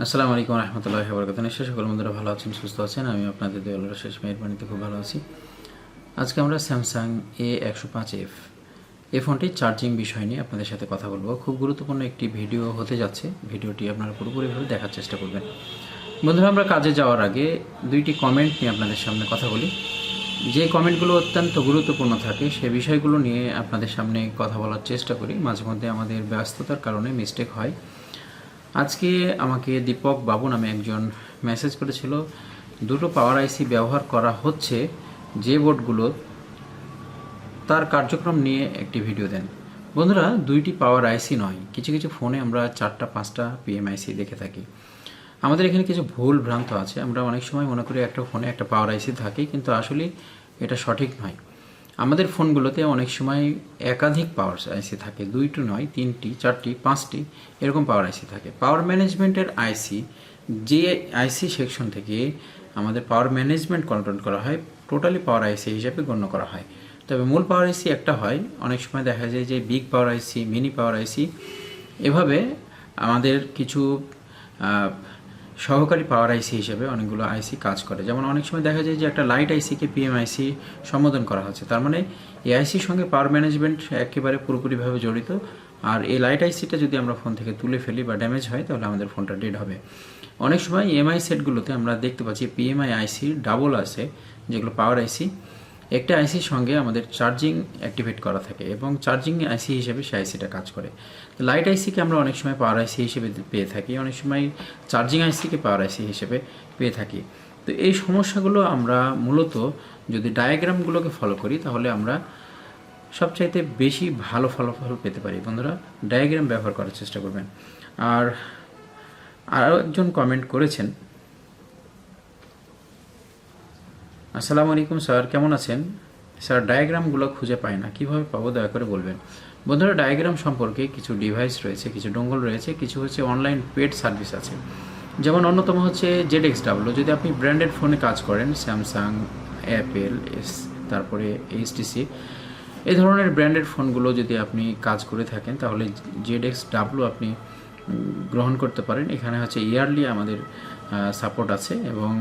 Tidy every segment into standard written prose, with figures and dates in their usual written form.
আসসালামু আলাইকুম রহমতুল্লাহি ওয়া বারাকাতুহু। নিশ্চয়ই সকল বন্ধুরা ভালো আছেন, সুস্থ আছেন। আমি আপনাদের দয়ালুর শেষ মেহেরবানিতে খুব ভালো আছি। আজকে আমরা স্যামসাং A105F এই ফোনটির চার্জিং বিষয় নিয়ে আপনাদের সাথে কথা বলবো। খুব গুরুত্বপূর্ণ একটি ভিডিও হতে যাচ্ছে। ভিডিওটি আপনারা পুরোপুরিভাবে দেখার চেষ্টা করবেন। বন্ধুরা, আমরা কাজে যাওয়ার আগে দুইটি কমেন্ট নিয়ে আপনাদের সামনে কথা বলি। যে কমেন্টগুলো অত্যন্ত গুরুত্বপূর্ণ থাকে সে বিষয়গুলো নিয়ে আপনাদের সামনে কথা বলার চেষ্টা করি। মাঝে মধ্যে আমাদের ব্যস্ততার কারণে মিস্টেক হয়। আজকে আমাকে দীপক বাবু নামে একজন মেসেজ করেছিল, দুটো পাওয়ার আইসি ব্যবহার করা হচ্ছে, যে বোর্ডগুলো তার কার্যক্রম নিয়ে একটি ভিডিও দেন। বন্ধুরা, দুইটি পাওয়ার আইসি নয়, কিছু কিছু ফোনে আমরা 4-5টা পিএমআইসি দেখে থাকি। আমাদের এখানে কিছু ভুল ভ্রান্ত আছে। আমরা অনেক সময় মনে করি একটা ফোনে একটা পাওয়ার আইসি থাকে, কিন্তু আসলে এটা সঠিক নয়। আমাদের ফোনগুলোতে অনেক সময় একাধিক পাওয়ার আইসি থাকে, 2টি নয়, 3টি, 4টি, 5টি এরকম পাওয়ার আইসি থাকে। পাওয়ার ম্যানেজমেন্টের আইসি, যে আইসি সেকশন থেকে আমাদের পাওয়ার ম্যানেজমেন্ট কন্ট্রোল করা হয়, টোটালি পাওয়ার আইসি হিসেবে গণ্য করা হয়। তবে মূল পাওয়ার আইসি একটা হয়। অনেক সময় দেখা যায় যে বিগ পাওয়ার আইসি, মিনি পাওয়ার আইসি, এভাবে আমাদের কিছু সহকারী পাওয়ার আইসি হিসেবে অনেকগুলো আইসি কাজ করে। যেমন অনেক সময় দেখা যায় যে একটা লাইট আইসিকে পিএমআইসি সম্বোধন করা হচ্ছে, তার মানে এই আইসির সঙ্গে পাওয়ার ম্যানেজমেন্ট একেবারে পুরোপুরিভাবে জড়িত। আর এই লাইট আইসিটা যদি আমরা ফোন থেকে তুলে ফেলি বা ড্যামেজ হয়, তাহলে আমাদের ফোনটা ডেড হবে। অনেক সময় এমআই সেটগুলোতে আমরা দেখতে পাচ্ছি পিএমআই আইসি ডাবল আছে, যেগুলো পাওয়ার আইসি। একটা আইসির সঙ্গে আমাদের চার্জিং অ্যাক্টিভেট করা থাকে এবং চার্জিং আইসি হিসেবে সেই আইসিটা কাজ করে। তো লাইট আইসিকে আমরা অনেক সময় পাওয়ার আইসি হিসেবে পেয়ে থাকি, অনেক সময় চার্জিং আইসিকে পাওয়ার আইসি হিসেবে পেয়ে থাকি। তো এই সমস্যাগুলো আমরা মূলত যদি ডায়াগ্রামগুলোকে ফলো করি, তাহলে আমরা সবচাইতে বেশি ভালো ফলাফল পেতে পারি। বন্ধুরা, ডায়াগ্রাম ব্যবহার করার চেষ্টা করবেন। আর আরও একজন কমেন্ট করেছেন, আসসালামু আলাইকুম স্যার, কেমন আছেন? স্যার, ডায়াগ্রামগুলো খুঁজে পাই না, কীভাবে পাবো দয়া করে বলবেন। বন্ধুরা, ডায়াগ্রাম সম্পর্কে কিছু ডিভাইস রয়েছে, কিছু ডোঙ্গল রয়েছে, কিছু হচ্ছে অনলাইন পেড সার্ভিস আছে। যেমন অন্যতম হচ্ছে ZXW। যদি আপনি ব্র্যান্ডেড ফোনে কাজ করেন, স্যামসাং, অ্যাপেল, তারপরে HTC, এই ধরনের ব্র্যান্ডেড ফোনগুলো যদি আপনি কাজ করে থাকেন, তাহলে ZXW আপনি গ্রহণ করতে পারেন। এখানে হচ্ছে ইয়ারলি আমাদের সাপোর্ট আছে এবং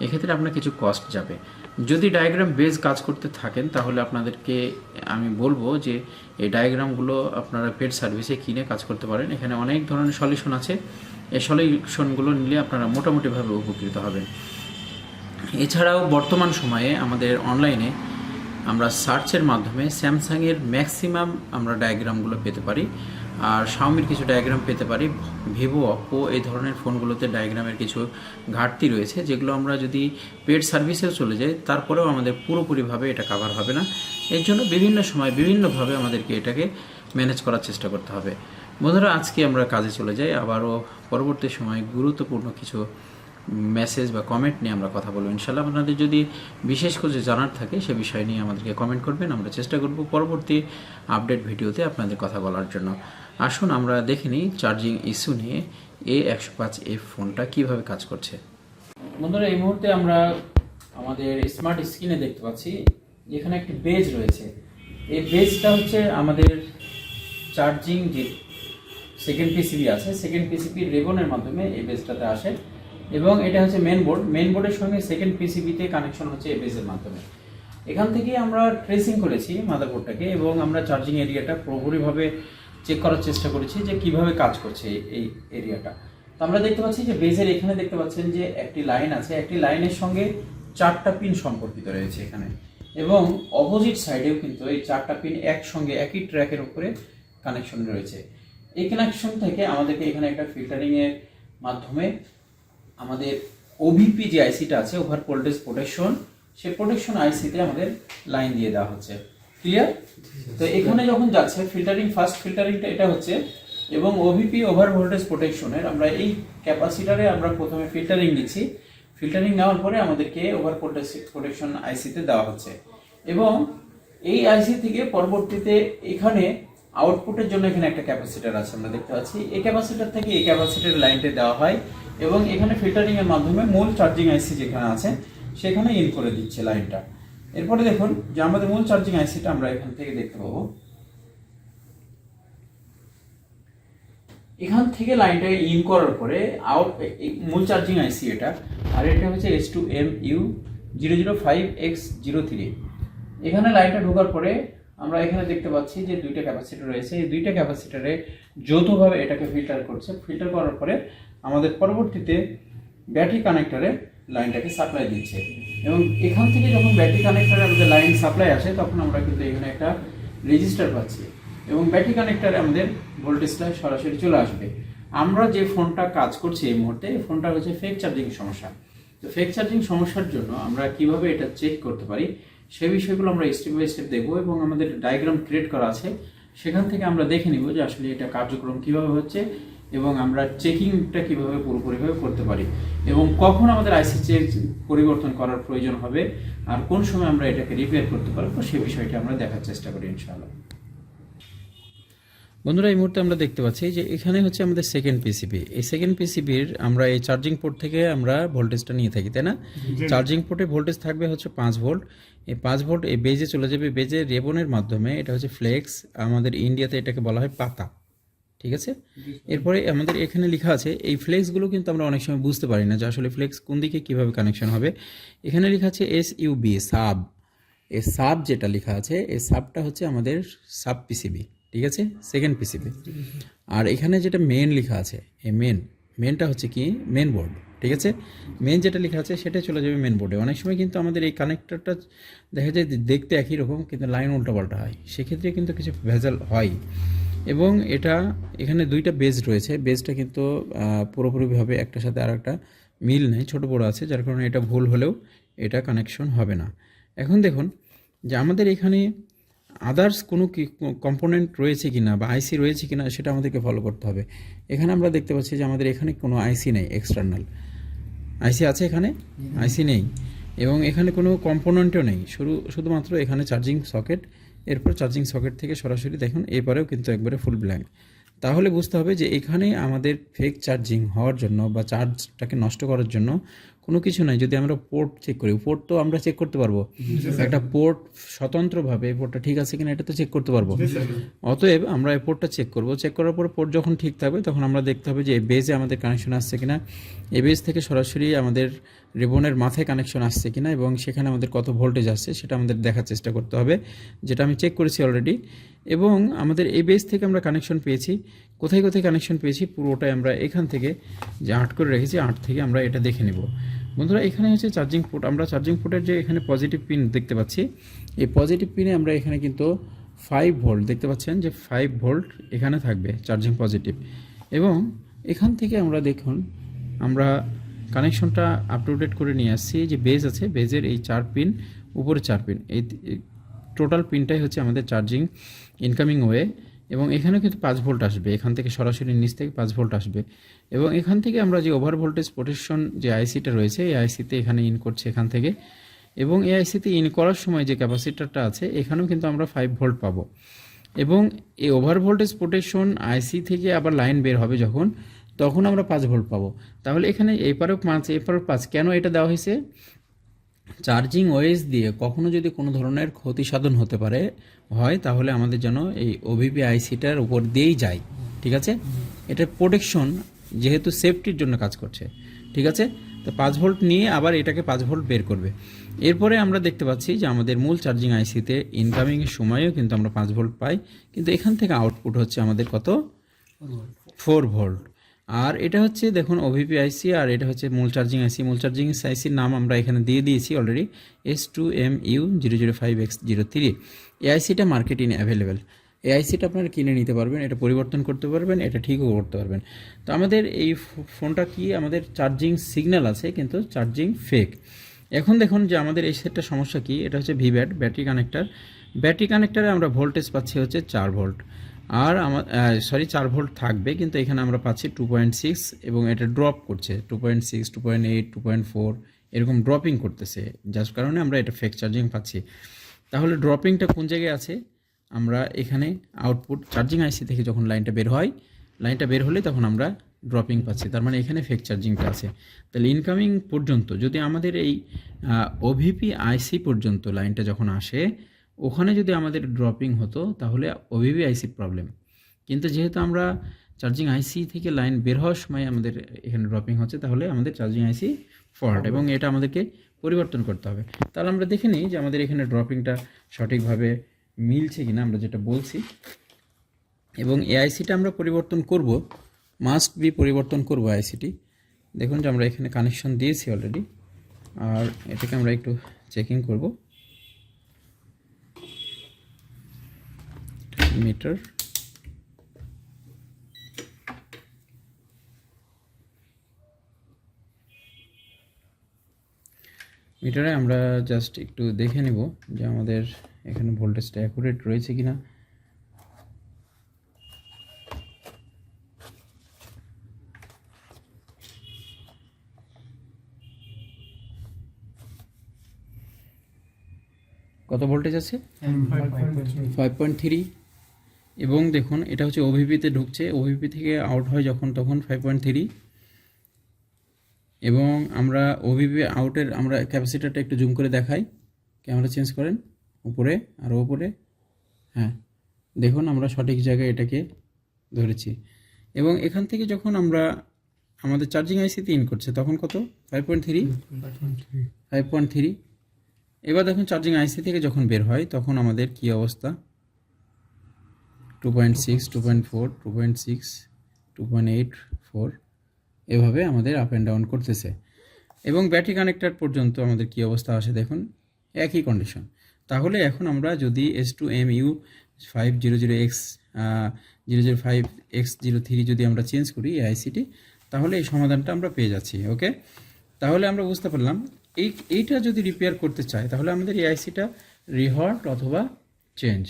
এক্ষেত্রে আপনার কিছু কস্ট যাবে। যদি ডায়াগ্রাম বেস কাজ করতে থাকেন, তাহলে আপনাদেরকে আমি বলবো যে এই ডায়াগ্রামগুলো আপনারা পেড সার্ভিসে কিনে কাজ করতে পারেন। এখানে অনেক ধরনের সলিউশন আছে। এই সলিউশনগুলো নিলে আপনারা মোটামুটিভাবে উপকৃত হবেন। এছাড়াও বর্তমান সময়ে আমাদের অনলাইনে আমরা সার্চের মাধ্যমে স্যামসাংয়ের ম্যাক্সিমাম আমরা ডায়াগ্রামগুলো পেতে পারি, আর শাওমির কিছু ডায়াগ্রাম পেতে পারি। ভিভো, অপ্পো এই ধরনের ফোনগুলোতে ডায়াগ্রামের কিছু ঘাটতি রয়েছে, যেগুলো আমরা যদি পেড সার্ভিসেও চলে যাই, তারপরেও আমাদের পুরোপুরিভাবে এটা কাভার হবে না। এর জন্য বিভিন্ন সময় বিভিন্নভাবে আমাদেরকে এটাকে ম্যানেজ করার চেষ্টা করতে হবে। বন্ধুরা, আজকে আমরা কাজে চলে যাই। আবারও পরবর্তী সময় গুরুত্বপূর্ণ কিছু মেসেজ বা কমেন্ট নিয়ে আমরা কথা বলবো ইনশাল্লাহ। আপনাদের যদি বিশেষ কিছু জানার থাকে সে বিষয় নিয়ে আমাদেরকে কমেন্ট করবেন, আমরা চেষ্টা করব পরবর্তী আপডেট ভিডিওতে আপনাদের কথা বলার জন্য। আসুন আমরা দেখে নিই চার্জিং ইস্যু নিয়ে A105F ফোনটা কিভাবে কাজ করছে। বন্ধুরা, এই মুহূর্তে আমরা আমাদের স্মার্ট স্ক্রিনে দেখতে পাচ্ছি এখানে একটি বেজ রয়েছে। এই বেজটা হচ্ছে আমাদের চার্জিং যে সেকেন্ড পিসিবি আছে, সেকেন্ড পিসিবির রেবনের মাধ্যমে এই বেজটাতে আসে এবং এটা হচ্ছে মেন বোর্ড। মেন বোর্ডের সঙ্গে সেকেন্ড পিসিবিতে কানেকশন হচ্ছে এই বেজের মাধ্যমে। এখান থেকে আমরা ট্রেসিং করেছি মাদারবোর্ডটাকে এবং আমরা চার্জিং এরিয়াটা পুরোপুরিভাবে চেক করার চেষ্টা করেছি যে কিভাবে কাজ করছে এই এরিয়াটা। তো আমরা দেখতে পাচ্ছি যে বেজের এখানে দেখতে পাচ্ছেন যে একটি লাইন আছে, একটি লাইনের সঙ্গে 4টা পিন সম্পর্কিত রয়েছে এখানে, এবং অপোজিট সাইডেও কিন্তু এই 4টা পিন একসঙ্গে একই ট্র্যাকের উপরে কানেকশন রয়েছে। এই কানেকশন থেকে আমাদেরকে এখানে একটা ফিল্টারিংয়ের মাধ্যমে আমাদের ওভিপি যে আইসিটা আছে, ওভার ভোল্টেজ প্রোটেকশন, সেই প্রোটেকশন আইসিতে আমাদের লাইন দিয়ে দেওয়া হচ্ছে। ক্লিয়ার? তো এখানে যখন যাচ্ছে ফিল্টারিং, ফার্স্ট ফিল্টারিংটা এটা হচ্ছে, এবং ওভিপি ওভার ভোল্টেজ প্রোটেকশনের আমরা এই ক্যাপাসিটারে আমরা প্রথমে ফিল্টারিং নিচ্ছি। ফিল্টারিং নেওয়ার পরে আমাদেরকে ওভার ভোল্টেজ প্রোটেকশন আইসিতে দেওয়া হচ্ছে, এবং এই আইসি থেকে পরবর্তীতে এখানে আউটপুটের জন্য এখানে একটা ক্যাপাসিটার আছে আমরা দেখতে পাচ্ছি। এই ক্যাপাসিটার থেকে এই ক্যাপাসিটার লাইনটা দেওয়া হয় এবং এখানে ফিল্টারিং এর মাধ্যমে মূল চার্জিং আইসি যেখানে আছে সেখানে ইন করে দিচ্ছে লাইনটা। এরপরে দেখুন যে আমাদের মূল চার্জিং আইসিটা আমরা এখান থেকে দেখতে পাবো। এখান থেকে লাইনটা ইন করার পরে আউট মূল চার্জিং আইসি এটা, আর এটা হচ্ছে S2MU005X03। এখানে লাইনটা ঢোকার পরে আমরা এখানে দেখতে পাচ্ছি যে দুইটা ক্যাপাসিটর রয়েছে। এই দুইটা ক্যাপাসিটরে যৌথভাবে এটাকে ফিল্টার করছে। ফিল্টার করার পরে আমাদের পরবর্তীতে ব্যাটারি কানেক্টরে লাইনটাকে সাপ্লাই দিচ্ছে, এবং এখান থেকে যখন ব্যাটারি কানেক্টরে আমাদের লাইন সাপ্লাই আসে তখন আমরা কিন্তু এখানে একটা রেজিস্টার পাচ্ছি, এবং ব্যাটারি কানেক্টরে আমাদের ভোল্টেজটা সরাসরি চলে আসবে। আমরা যে ফোনটা কাজ করছি এই মুহূর্তে, এই ফোনটা হচ্ছে ফেক চার্জিং সমস্যা। তো ফেক চার্জিং সমস্যার জন্য আমরা কিভাবে এটা চেক করতে পারি সেই বিষয়গুলো আমরা স্টেপ বাই স্টেপ দেখব, এবং আমাদের ডায়াগ্রাম ক্রিয়েট করা আছে, সেখান থেকে আমরা দেখে নিব যে আসলে এটা কার্যক্রম কিভাবে হচ্ছে, এবং আমরা চেকিংটা কিভাবে পুরোপুরিভাবে করতে পারি, এবং কখন আমাদের আইসি চেক পরিবর্তন করার প্রয়োজন হবে, আর কোন সময় আমরা এটাকে রিপেয়ার করতে পারবো সেই বিষয়টি আমরা দেখার চেষ্টা করি ইনশাআল্লাহ। বন্ধুরা, এই মুহূর্তে আমরা দেখতে পাচ্ছি যে এখানে হচ্ছে আমাদের সেকেন্ড পিসিবি। এই সেকেন্ড পিসিবির আমরা এই চার্জিং পোর্ট থেকে আমরা ভোল্টেজটা নিয়ে থাকি, তাই না? চার্জিং পোর্টে ভোল্টেজ থাকবে হচ্ছে 5 ভোল্ট। এই 5 ভোল্ট এই বেজে চলে যাবে, বেজে রেবনের মাধ্যমে, এটা হচ্ছে ফ্লেক্স, আমাদের ইন্ডিয়াতে এটাকে বলা হয় পাতা, ঠিক আছে? এরপরে আমাদের এখানে লেখা আছে, এই ফ্লেক্সগুলো কিন্তু আমরা অনেক সময় বুঝতে পারি না যে আসলে ফ্লেক্স কোন দিকে কীভাবে কানেকশন হবে। এখানে লেখা আছে SUB, সাব। এই সাব যেটা লেখা আছে, এই সাবটা হচ্ছে আমাদের সাব পিসিবি, ঠিক আছে, সেকেন্ড পিসিবি। আর এখানে যেটা মেন লেখা আছে, এই মেনটা হচ্ছে কি মেন বোর্ড, ঠিক আছে? মেন যেটা লেখা আছে সেটা চলে যাবে মেন বোর্ডে। অনেক সময় কিন্তু আমাদের এই কানেক্টরটা দেখা যায় দেখতে একই রকম, কিন্তু লাইন উল্টাপাল্টা হয়, সেক্ষেত্রে কিন্তু কিছু ভেজাল হয়। এবং এটা এখানে দুইটা বেজ রয়েছে, বেজটা কিন্তু পুরোপুরিভাবে একটার সাথে আর একটা মিল নেই, ছোটো বড়ো আছে, যার কারণে এটা ভুল হলেও এটা কানেকশন হবে না। এখন দেখুন যে আমাদের এখানে আদার্স কোনো কি কম্পোনেন্ট রয়েছে কি না বা আইসি রয়েছে কি না সেটা আমাদেরকে ফলো করতে হবে। এখানে আমরা দেখতে পাচ্ছি যে আমাদের এখানে কোনো আইসি নেই, এক্সটার্নাল আইসি আছে, এখানে আইসি নেই, এবং এখানে কোনো কম্পোনেন্টও নেই, শুধুমাত্র এখানে চার্জিং সকেট। এরপর চার্জিং সকেট থেকে সরাসরি দেখুন এবারেও কিন্তু একবারে ফুল ব্ল্যাঙ্ক। তাহলে বুঝতে হবে যে এখানে আমাদের ফেক চার্জিং হওয়ার জন্য বা চার্জটাকে নষ্ট করার জন্য কোনো কিছু নাই। যদি আমরা পোর্ট চেক করি, পোর্ট তো আমরা চেক করতে পারবো, একটা পোর্ট স্বতন্ত্রভাবে পোর্টটা ঠিক আছে কিনা এটা তো চেক করতে পারবো। অতএব আমরা এই পোর্টটা চেক করব, চেক করার পর পোর্ট যখন ঠিক থাকবে তখন আমরা দেখতে হবে যে এই বেজে আমাদের কানেকশন আসছে কিনা, এই বেজ থেকে সরাসরি আমাদের রিবনের মাথায় কানেকশন আসছে কিনা, এবং সেখানে আমাদের কত ভোল্টেজ আসছে সেটা আমাদের দেখার চেষ্টা করতে হবে, যেটা আমি চেক করেছি অলরেডি। এবং আমাদের এই বেজ থেকে আমরা কানেকশন পেয়েছি, কোথায় কোথায় কানেকশন পেয়েছি পুরোটাই আমরা এখান থেকে যে 8 করে রেখেছি, 8 থেকে আমরা এটা দেখে নেব। বন্ধুরা, এখানে হচ্ছে চার্জিং পোর্ট, আমরা চার্জিং পোর্টের যে এখানে পজিটিভ পিন দেখতে পাচ্ছি, এই পজিটিভ পিনে আমরা এখানে কিন্তু 5 ভোল্ট দেখতে পাচ্ছেন যে 5 ভোল্ট এখানে থাকবে চার্জিং পজিটিভ। এবং এখান থেকে আমরা দেখুন আমরা কানেকশনটা আপ টু ডেট করে নিয়ে আসছি, যে বেজ আছে, বেজের এই 4 পিন, উপরে 4 পিন, এই টোটাল পিনটাই হচ্ছে আমাদের চার্জিং ইনকামিং ওয়ে। এবং এখানে কিন্তু 5 ভোল্ট আসবে, এখান থেকে সরাসরি নিচ থেকে 5 ভোল্ট আসবে। এবং এখান থেকে আমরা যে ওভার ভোল্টেজ প্রোটেকশন যে আইসিটা রয়েছে, এই আইসিতে এখানে ইন করছে এখান থেকে, এবং এই আইসিতে ইন করার সময় যে ক্যাপাসিটারটা আছে এখানেও কিন্তু আমরা 5 ভোল্ট পাবো। এবং এই ওভার ভোল্টেজ প্রোটেকশন আইসি থেকে আবার লাইন বের হবে যখন, তখন আমরা 5 ভোল্ট পাবো। তাহলে এখানে এপারেও 5 এপারেও 5, কেন এটা দেওয়া হয়েছে? চার্জিং ওয়েজ দিয়ে কখনো যদি কোনো ধরনের ক্ষতি সাধন হতে পারে হয়, তাহলে আমাদের যেন এই ওভিপি আইসিটার উপর দিয়েই যায়, ঠিক আছে? এটা প্রোটেকশন, যেহেতু সেফটির জন্য কাজ করছে, ঠিক আছে? তো 5 ভোল্ট নিয়ে আবার এটাকে 5 ভোল্ট বের করবে। এরপরে আমরা দেখতে পাচ্ছি যে আমাদের মূল চার্জিং আইসিতে ইনকামিংয়ের সময়ও কিন্তু আমরা 5 ভোল্ট পাই, কিন্তু এখান থেকে আউটপুট হচ্ছে আমাদের কত? 4 ভোল্ট। আর এটা হচ্ছে দেখুন ওভিপি আইসি, আর এটা হচ্ছে মূল চার্জিং আইসি। মূল চার্জিং আইসির নাম আমরা এখানে দিয়ে দিয়েছি অলরেডি, S2MU005X03। এই আইসিটা মার্কেটিং অ্যাভেলেবেল, এই আইসিটা আপনারা কিনে নিতে পারবেন, এটা পরিবর্তন করতে পারবেন, এটা ঠিকও করতে পারবেন। তো আমাদের এই ফোনটা কি, আমাদের চার্জিং সিগন্যাল আছে কিন্তু চার্জিং ফেক। এখন দেখুন যে আমাদের এই সেটটা সমস্যা কি, এটা হচ্ছে ভিব্যাট ব্যাটারি কানেক্টার। ব্যাটারি কানেক্টারে আমরা ভোল্টেজ পাচ্ছি হচ্ছে 4 ভোল্ট, আর আমার 4 ভোল্ট থাকবে, কিন্তু এখানে আমরা পাচ্ছি 2.6, এবং এটা ড্রপ করছে 2.6, 2.8, 2.4 এরকম ড্রপিং করতেছে, যার কারণে আমরা এটা ফেক চার্জিং পাচ্ছি। তাহলে ড্রপিংটা কোন জায়গায় আছে? আমরা এখানে আউটপুট চার্জিং আইসি থেকে যখন লাইনটা বের হয়, লাইনটা বের হলে তখন আমরা ড্রপিং পাচ্ছি, তার মানে এখানে ফেক চার্জিংটা আছে। তাহলে ইনকামিং পর্যন্ত যদি আমাদের এই ওভিপি আইসি পর্যন্ত লাইনটা যখন আসে, ওখানে যদি আমাদের ড্রপিং হতো তাহলে ওভিপি আইসি প্রবলেম। কিন্তু যেহেতু আমরা চার্জিং আইসি থেকে লাইন বের হওয়ার সময় আমাদের এখানে ড্রপিং হচ্ছে, তাহলে আমাদের চার্জিং আইসি ফল্ট এবং এটা আমাদেরকে পরিবর্তন করতে হবে। তাহলে আমরা দেখে নিই যে আমাদের এখানে ড্রপিংটা সঠিকভাবে মিলছে কিনা আমরা যেটা বলছি। এবং এই আইসিটা আমরা পরিবর্তন করব, মাস্ট বি পরিবর্তন করব আইসিটি। দেখুন যে আমরা এখানে কানেকশন দিয়েছি অলরেডি, আর এটাকে আমরা একটু চেকিং করব। মিটার মিটারে আমরা জাস্ট একটু দেখে নেব যে আমাদের এখানে ভোল্টেজটা অ্যাকুরেট রয়েছে কিনা। কত ভোল্টেজ আছে? 5.3। এবং দেখুন এটা হচ্ছে ওভিপিতে ঢুকছে, ওভিপি থেকে আউট হয় যখন তখন 5.3। এবং আমরা ওভিপি আউটের আমরা ক্যাপাসিটারটা একটু জুম করে দেখাই, ক্যামেরা চেঞ্জ করেন, উপরে আরও উপরে, হ্যাঁ দেখুন আমরা সঠিক জায়গায় এটাকে ধরেছি। এবং এখান থেকে যখন আমরা আমাদের চার্জিং আইসিতে ইন করছে তখন কত? 5.3। এবার দেখুন চার্জিং আইসি থেকে যখন বের হয় তখন আমাদের কি অবস্থা? 2.6, 2.4, 2.6, 2.84 এভাবে আমাদের আপ অ্যান্ড ডাউন করতেছে। এবং ব্যাটারি কানেক্টার পর্যন্ত আমাদের কি অবস্থা আসে দেখুন, একই কন্ডিশন। তাহলে এখন আমরা যদি S2MU 500X 005X03 যদি আমরা চেঞ্জ করি এই আইসিটি, তাহলে এই সমাধানটা আমরা পেয়ে যাচ্ছি। ওকে, তাহলে আমরা বুঝতে পারলাম এইটা যদি রিপেয়ার করতে চাই তাহলে আমাদের এই আইসিটা রিহট অথবা চেঞ্জ।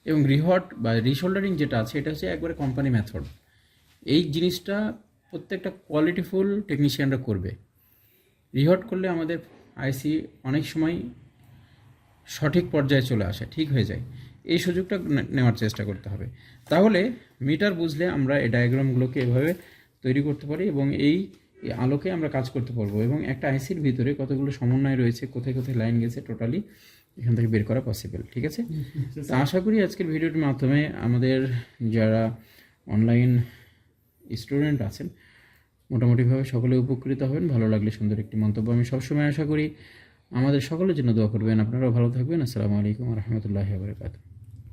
এবং রিহট বা রিশোল্ডারিং যেটা আছে এটা হচ্ছে একবারে কোম্পানি মেথড। এই জিনিসটা প্রত্যেকটা কোয়ালিটিফুল টেকনিশিয়ানরা করবে। রিহট করলে আমাদের আইসি অনেক সময় সঠিক পর্যায়ে চলে আসে, ঠিক হয়ে যায়। এই সুযোগটা নেওয়ার চেষ্টা করতে হবে। তাহলে মিটার বুঝলে আমরা এই ডায়াগ্রামগুলোকে এভাবে তৈরি করতে পারি এবং এই আলোকে আমরা কাজ করতে পারবো। এবং একটা আইসির ভিতরে কতগুলো সমন্বয় রয়েছে, কোথায় কোথায় লাইন গেছে, টোটালি এখান থেকে বের করা পসিবল। ঠিক আছে, তো আশা করি আজকের ভিডিওটির মাধ্যমে আমাদের যারা অনলাইন স্টুডেন্ট আছেন মোটামুটিভাবে সকলে উপকৃত হবেন। ভালো লাগলে সুন্দর একটি মন্তব্য। আমি সবসময় আশা করি আমাদের সকলের জন্য দোয়া করবেন। আপনারাও ভালো থাকবেন। আসসালামু আলাইকুম ওয়া রাহমাতুল্লাহি ওয়া বারাকাতুহু।